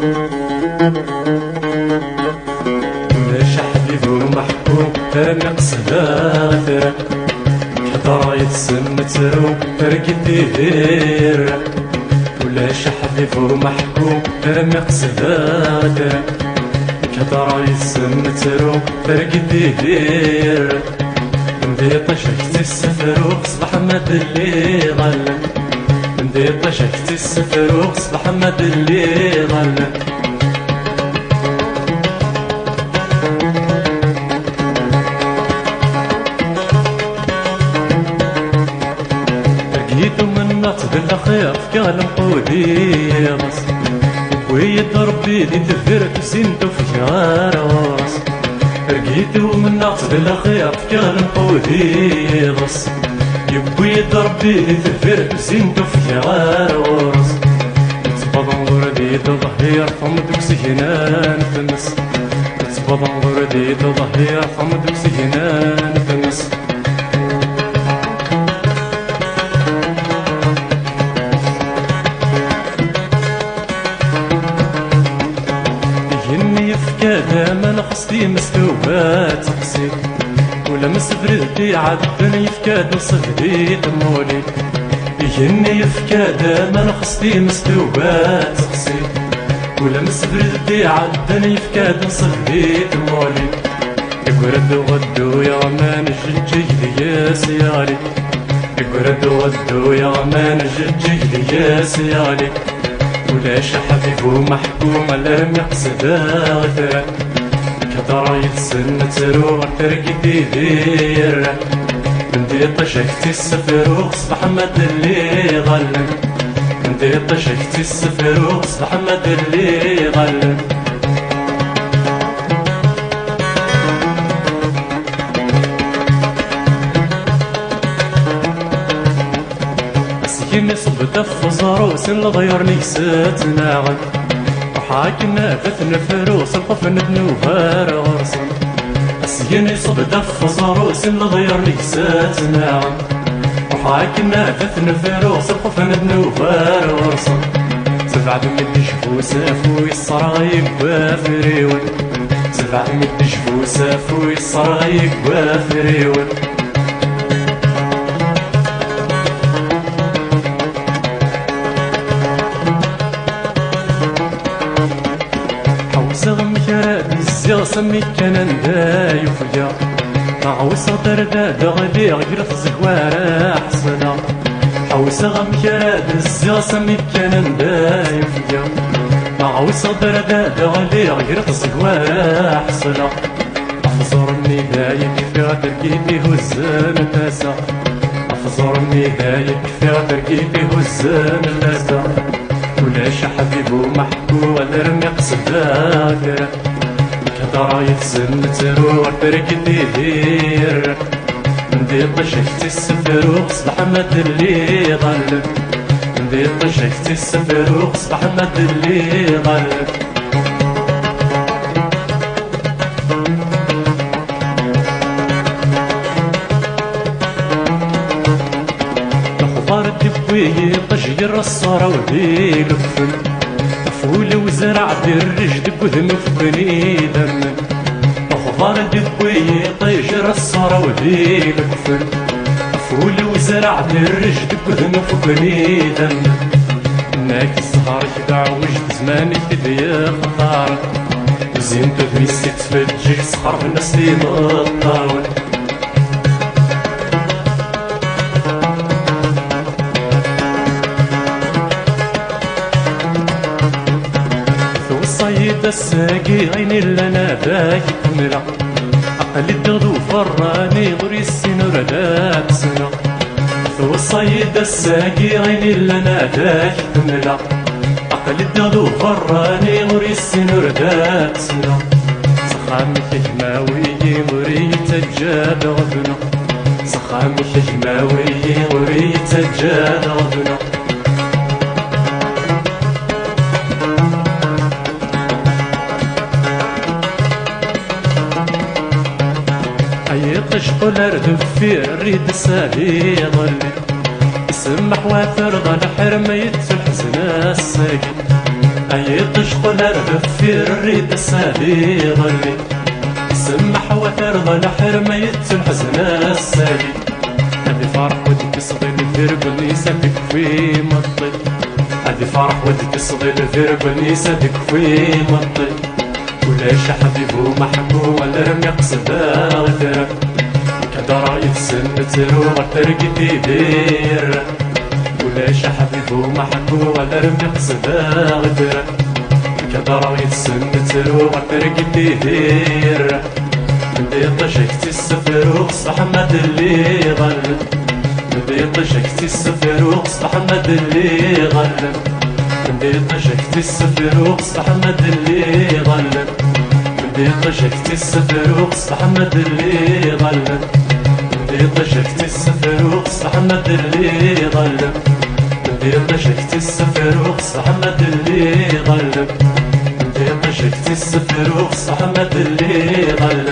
ولاش حبيبي ومحبوب راني قصدها ثرا كهضرة يتسن ترو ترقد دير. ولاش حبيبي ومحبوب راني قصدها ثرا كهضرة يتسن ترو ترقد دير. ندي طشكت السفر وصبح ما اللي ظل ندي طشكت السفر وصبح ما اللي ظل. لقيتو من ناطق الخير في قلم قودي راس ويد ربي دي تفرت سنتو في راس. لقيتو من ناطق الخير في قلم قودي راس يبويد ربي دي تفرت سنتو في راس. تبضن وردي ظهير حمدك سجنان تمس تبضن وردي ظهير حمدك سجنان تمس. يفكاد ما نقصدي مستوبات تقصي ولا مسبردي عدني يفكاد نصفدي تمولي. يجني يفكاد ما نقصدي مستوبات تقصي ولا مسبردي عدني يفكاد نصفدي تمولي. يقرد غدو يا مان الجيل يا سيالي يقرد غدو يا مان الجيل يا سيالي. ولاش حبيب ومحكوم لم يقصدها غثرا كهضرة يتسن تروح ترقد دير. ندي طشكت السفر وصبح مد اللي ظلم ندي طشكت السفر وصبح مد اللي ظلم. مسكين صبت في زروس الغير نيسات ناعم وحاكنا فتن فروس القفن بنوفار غرصن. مسكين صبت في زروس الغير نيسات ناعم وحاكنا فتن فروس القفن بنوفار غرصن. سبعة مدي شفو سافو يصرايق وافريون سبعة مدي شفو سافو يصرايق وافريون. حوسغ مكراد الزيغ سمي كان ندا يفجا عوسغ دردا دغلي غير زكوارا حصنا. حوسغ مكراد الزيغ سمي كان ندا يفجا عوسغ دردا دغلي غير زكوارا حصنا. أفزرني دايك في تركيتي هزان تاسا أفزرني دايك في تركيتي هزان تاسا. ولاش حبيب ومحكو الرمي قصداك كهضرة يتسن تروح ترقد دير. ندي طشكت السفر وصبح مد اللي ظل ندي طشكت السفر وصبح مد اللي ظل. الخضار دبوي طجير الصارة ودي لفن فول وزرع بالرجد بذن فبني دم. الخضار دبوي طجير الصارة ودي لفن فول وزرع بالرجد بذن فبني دم. ناك السهر كدع وجد زمانك تديا خطار زين تدميسي تفجيك سخر الناس لي مطاول. الصيد الساقي عيني لنا باك كمرة عقل الدغدو فراني غري السنور لا تسنى. الصيد الساقي عيني لنا باك كمرة عقل الدغدو فراني غري السنور لا تسنى. سخامك حماوي غري تجاد غبنا سخامك حماوي غري تجاد غبنا. تشقل ردفي الريد سالي ظلي يسمح واثر ظل حرم يتسلحزن الساقي. أي هذي تشقل الغفير الريد السالي ظلي سمح وترضى لحرمة يتنحزن السالي هذي فرح ودك صغير الذرب النيسة تكفي مطي هذي فرح ودك صغير الذرب النيسة تكفي مطي ولاش حبيب ومحبوب ولا رمي قصدا غدرك كذا رايد سن تروح ترقي تدير ولاش حبيب ومحبوب ولا رمي قصدا غدرك كذا رايد سن تروح ترقي تدير بدي طشكتي السفر وقصح مد اللي ظلم بدي طشكتي السفر وقصح مد اللي ظلم بدي طشكتي السفر وقصح مد اللي ظلم بدي طشكتي السفر وقصح مد اللي ظلم بدي طشكتي السفر وقصح مد اللي ظلم بدي طشكتي السفر وقصح مد اللي ظلم بدي طشكتي السفر وقصح مد اللي ظلم